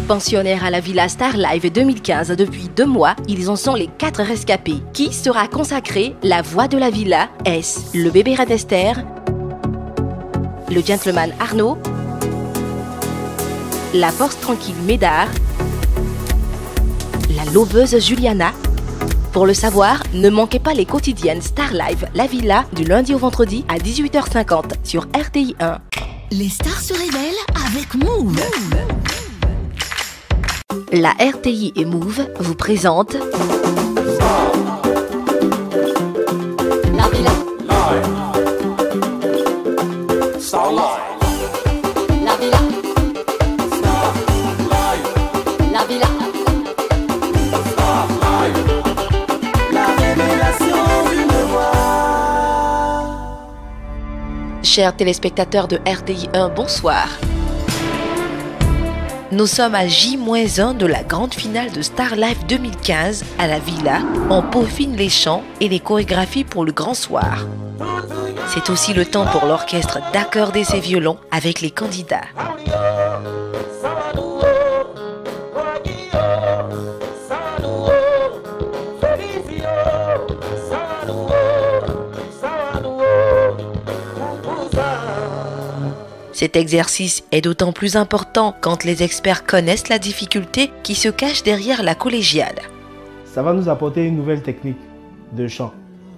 Pensionnaires à la Villa Star Live 2015 depuis 2 mois, ils en sont les 4 rescapés. Qui sera consacré la voix de la villa? Est-ce le bébé Red Esther, le gentleman Arnaud, la force tranquille Médard, la loveuse Juliana? Pour le savoir, ne manquez pas les quotidiennes Star Live La Villa du lundi au vendredi à 18h50 sur RTI 1. Les stars se révèlent avec Move. La RTI et Move vous présentent La Villa. Star Live. La Villa. Star Live. La Villa. Star Live. La révélation d'une voix. Chers téléspectateurs de RTI 1, bonsoir. Nous sommes à J-1 de la grande finale de Star Live 2015 à la Villa. On peaufine les chants et les chorégraphies pour le grand soir. C'est aussi le temps pour l'orchestre d'accorder ses violons avec les candidats. Cet exercice est d'autant plus important quand les experts connaissent la difficulté qui se cache derrière la collégiale. Ça va nous apporter une nouvelle technique de chant,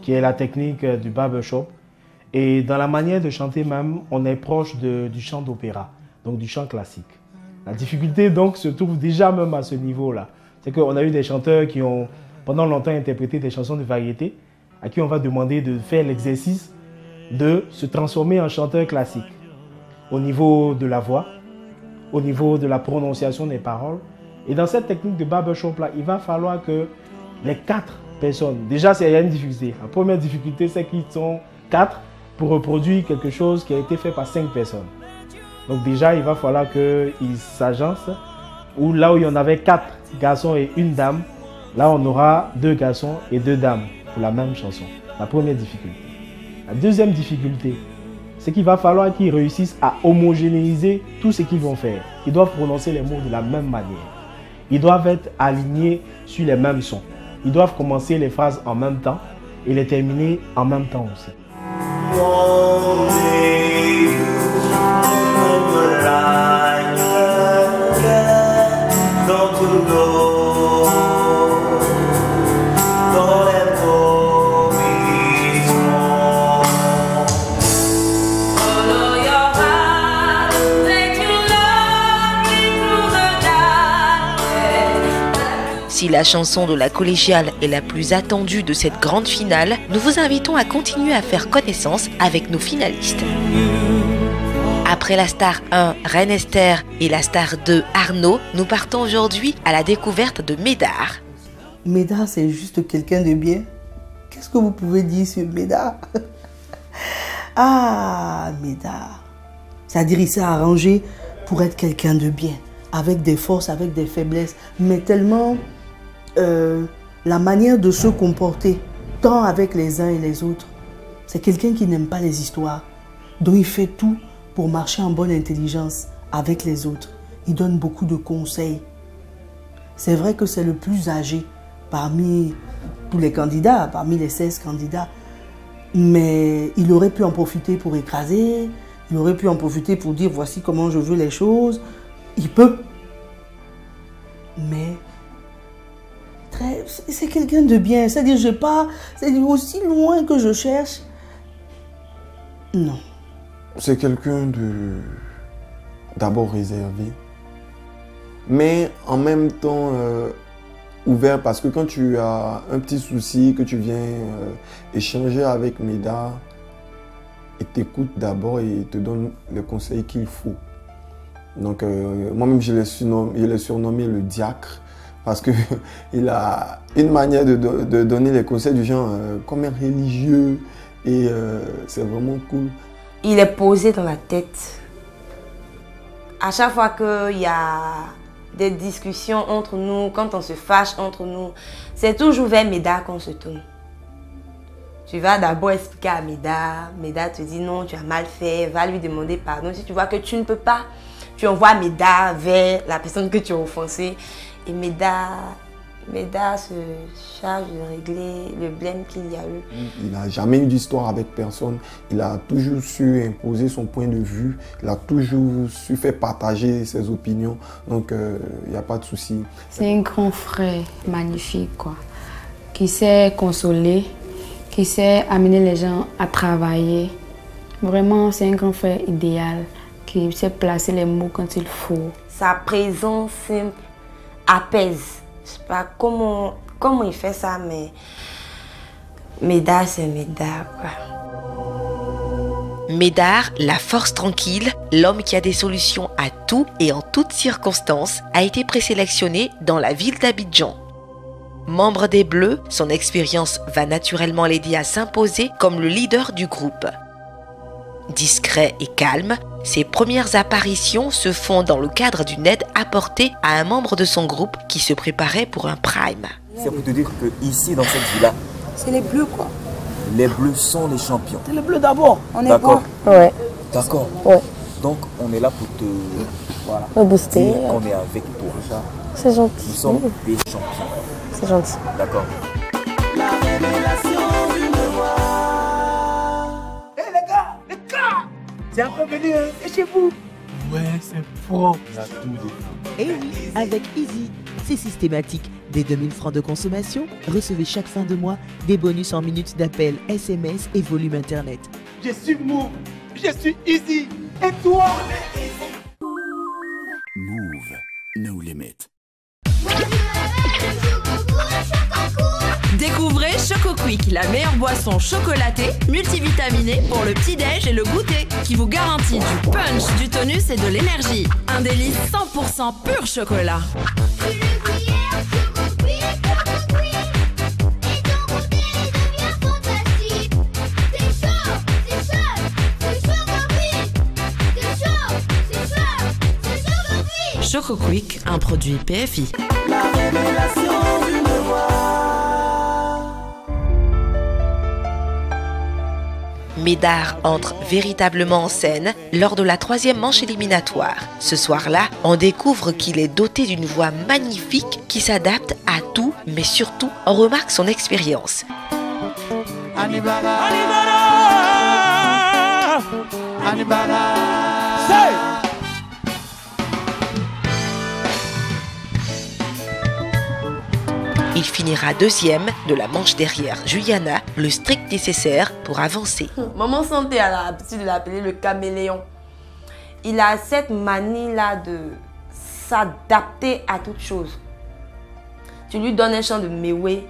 qui est la technique du barbershop. Et dans la manière de chanter même, on est proche du chant d'opéra, donc du chant classique. La difficulté donc se trouve déjà même à ce niveau-là. C'est qu'on a eu des chanteurs qui ont pendant longtemps interprété des chansons de variété, à qui on va demander de faire l'exercice de se transformer en chanteur classique. Au niveau de la voix, au niveau de la prononciation des paroles. Et dans cette technique de barbershop-là, il va falloir que les 4 personnes, déjà il y a une difficulté. La première difficulté, c'est qu'ils sont 4 pour reproduire quelque chose qui a été fait par 5 personnes. Donc déjà, il va falloir qu'ils s'agencent, ou là où il y en avait 4 garçons et une dame, là on aura 2 garçons et 2 dames pour la même chanson. La première difficulté. La deuxième difficulté, c'est qu'il va falloir qu'ils réussissent à homogénéiser tout ce qu'ils vont faire. Ils doivent prononcer les mots de la même manière. Ils doivent être alignés sur les mêmes sons. Ils doivent commencer les phrases en même temps et les terminer en même temps aussi. Si la chanson de la collégiale est la plus attendue de cette grande finale, nous vous invitons à continuer à faire connaissance avec nos finalistes. Après la star 1, Reine Esther, et la star 2, Arnaud, nous partons aujourd'hui à la découverte de Médard. Médard, c'est juste quelqu'un de bien. Qu'est-ce que vous pouvez dire sur Médard? Ah, Médard. C'est-à-dire, il s'est arrangé pour être quelqu'un de bien, avec des forces, avec des faiblesses, mais tellement la manière de se comporter, tant avec les uns et les autres. C'est quelqu'un qui n'aime pas les histoires, donc il fait tout pour marcher en bonne intelligence avec les autres. Il donne beaucoup de conseils. C'est vrai que c'est le plus âgé parmi tous les candidats, parmi les 16 candidats, mais il aurait pu en profiter pour écraser, il aurait pu en profiter pour dire voici comment je veux les choses. Il peut, mais c'est quelqu'un de bien. C'est-à-dire, c'est aussi loin que je cherche. Non. C'est quelqu'un d'abord réservé, mais en même temps ouvert, parce que quand tu as un petit souci, que tu viens échanger avec Médard, il t'écoute d'abord et il te donne les conseils qu'il faut. Donc moi-même je l'ai surnommé le diacre parce qu'il a une manière de donner les conseils du genre comme un religieux et c'est vraiment cool. Il est posé dans la tête. À chaque fois qu'il y a des discussions entre nous, quand on se fâche entre nous, c'est toujours vers Médard qu'on se tourne. Tu vas d'abord expliquer à Médard. Médard te dit non, tu as mal fait, va lui demander pardon. Si tu vois que tu ne peux pas, tu envoies Meda vers la personne que tu as offensée. Et Meda se charge de régler le blême qu'il y a eu. Il n'a jamais eu d'histoire avec personne. Il a toujours su imposer son point de vue. Il a toujours su faire partager ses opinions. Donc, il n'y a pas de souci. C'est un grand frère magnifique, quoi, qui sait consoler, qui sait amener les gens à travailler. Vraiment, c'est un grand frère idéal, qui sait placer les mots quand il faut. Sa présence simple apaise. Je sais pas comment il fait ça, mais Médard, c'est Médard, quoi. Médard, la force tranquille, l'homme qui a des solutions à tout et en toutes circonstances, a été présélectionné dans la ville d'Abidjan. Membre des Bleus, son expérience va naturellement l'aider à s'imposer comme le leader du groupe. Discret et calme, ses premières apparitions se font dans le cadre d'une aide apportée à un membre de son groupe qui se préparait pour un prime. C'est pour te dire que ici, dans cette ville-là, c'est les Bleus, quoi. Les Bleus sont les champions. C'est les Bleus d'abord. On est d'accord. Ouais. D'accord. Ouais. Donc, on est là pour te booster. Dire qu'on est avec toi. C'est gentil. Nous sommes des champions. C'est gentil. D'accord. La révélation d'une voix. Les gars, c'est un peu venu, hein, c'est chez vous. Ouais, c'est fort. La tout des. Et oui, avec Easy, c'est systématique. Dès 2000 francs de consommation, recevez chaque fin de mois des bonus en minutes d'appel, SMS et volume internet. Je suis Move, je suis Easy. Et toi? Move, no limit. Découvrez Choco Quick, la meilleure boisson chocolatée, multivitaminée pour le petit-déj et le goûter, qui vous garantit du punch, du tonus et de l'énergie. Un délice 100% pur chocolat. Choco Quick, un produit PFI. La révélation d'une voix. Médard entre véritablement en scène lors de la 3e manche éliminatoire. Ce soir-là, on découvre qu'il est doté d'une voix magnifique qui s'adapte à tout, mais surtout, on remarque son expérience. Il finira 2e de la manche derrière Juliana, le strict nécessaire pour avancer. Maman Santé a l'habitude de l'appeler le caméléon. Il a cette manie-là de s'adapter à toute chose. Tu lui donnes un chant de méoué,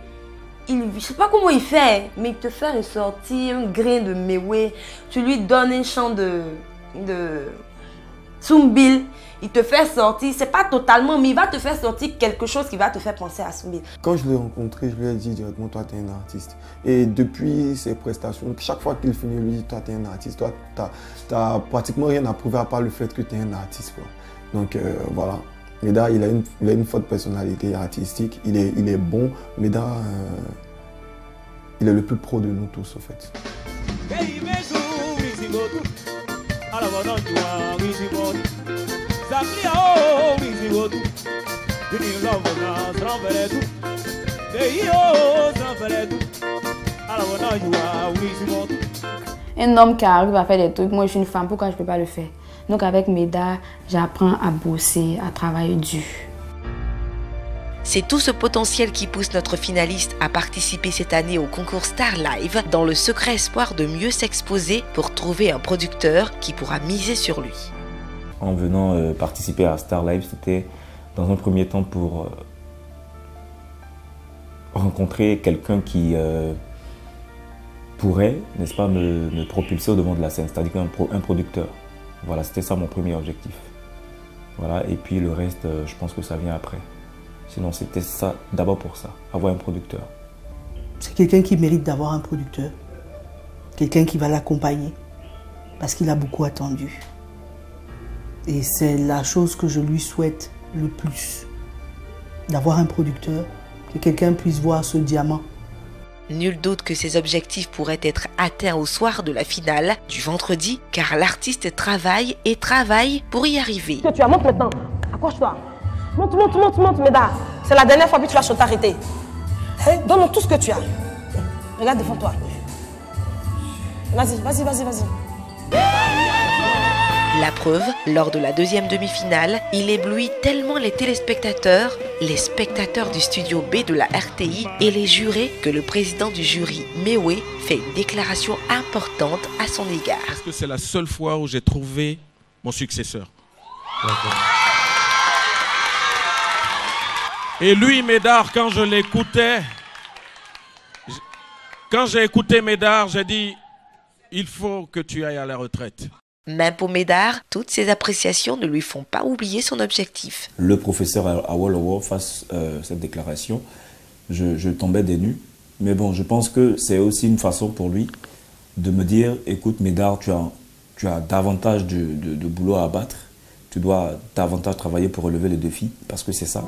je ne sais pas comment il fait, mais il te fait ressortir un grain de méoué. Tu lui donnes un chant de Soumbil, il te fait sortir, c'est pas totalement, mais il va te faire sortir quelque chose qui va te faire penser à Soumbil. Quand je l'ai rencontré, je lui ai dit directement, toi tu es un artiste. Et depuis ses prestations, chaque fois qu'il finit, il lui dit, toi tu es un artiste, toi tu n'as pratiquement rien à prouver à part le fait que tu es un artiste, quoi. Donc voilà, Médard, il a une forte personnalité artistique, il est bon. Médard, il est le plus pro de nous tous, en fait. Un homme qui arrive à faire des trucs, moi je suis une femme, pourquoi je ne peux pas le faire? Donc avec Médard, j'apprends à bosser, à travailler dur. C'est tout ce potentiel qui pousse notre finaliste à participer cette année au concours Star Live dans le secret espoir de mieux s'exposer pour trouver un producteur qui pourra miser sur lui. En venant participer à Star Live, c'était dans un premier temps pour rencontrer quelqu'un qui pourrait, n'est-ce pas, me propulser au devant de la scène, c'est-à-dire un producteur. Voilà, c'était ça mon premier objectif. Voilà, et puis le reste, je pense que ça vient après. Sinon, c'était ça, d'abord pour ça, avoir un producteur. C'est quelqu'un qui mérite d'avoir un producteur. Quelqu'un qui va l'accompagner. Parce qu'il a beaucoup attendu. Et c'est la chose que je lui souhaite le plus. D'avoir un producteur, que quelqu'un puisse voir ce diamant Nul doute que ces objectifs pourraient être atteints au soir de la finale du vendredi, car l'artiste travaille et travaille pour y arriver. Que tu as, monte maintenant. Accroche-toi. Monte, Médard. C'est la dernière fois que tu vas t'arrêter. Hey, donne-nous tout ce que tu as. Regarde devant toi. Vas-y. La preuve, lors de la deuxième demi-finale, il éblouit tellement les téléspectateurs, les spectateurs du studio B de la RTI et les jurés que le président du jury, Mewé, fait une déclaration importante à son égard. Parce que c'est la seule fois où j'ai trouvé mon successeur. Et lui, Médard, quand je l'écoutais, quand j'ai écouté Médard, j'ai dit, il faut que tu ailles à la retraite. Même pour Médard, toutes ces appréciations ne lui font pas oublier son objectif. Le professeur Awolowo fasse cette déclaration, je tombais des nues. Mais bon, je pense que c'est aussi une façon pour lui de me dire, écoute Médard, tu as davantage de boulot à abattre. Tu dois davantage travailler pour relever les défis, parce que c'est ça.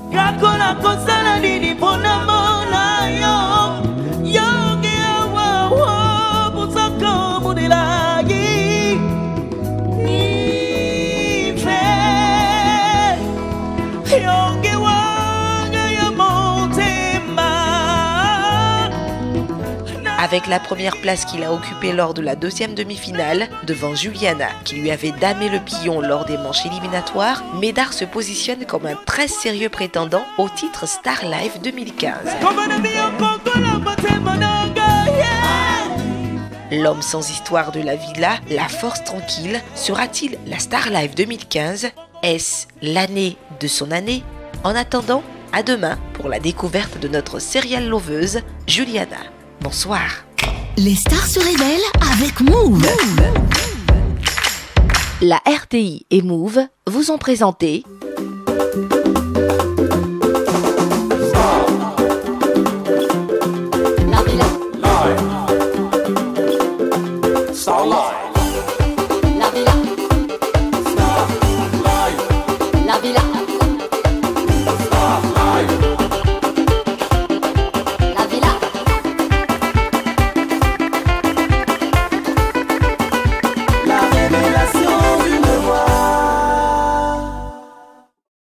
Avec la première place qu'il a occupée lors de la deuxième demi-finale, devant Juliana, qui lui avait damé le pion lors des manches éliminatoires, Médard se positionne comme un très sérieux prétendant au titre Star Live 2015. L'homme sans histoire de la villa, la force tranquille, sera-t-il la Star Live 2015? Est-ce l'année de son année? En attendant, à demain pour la découverte de notre serial loveuse, Juliana. Bonsoir. Les stars se révèlent avec Move. La RTI et Move vous ont présenté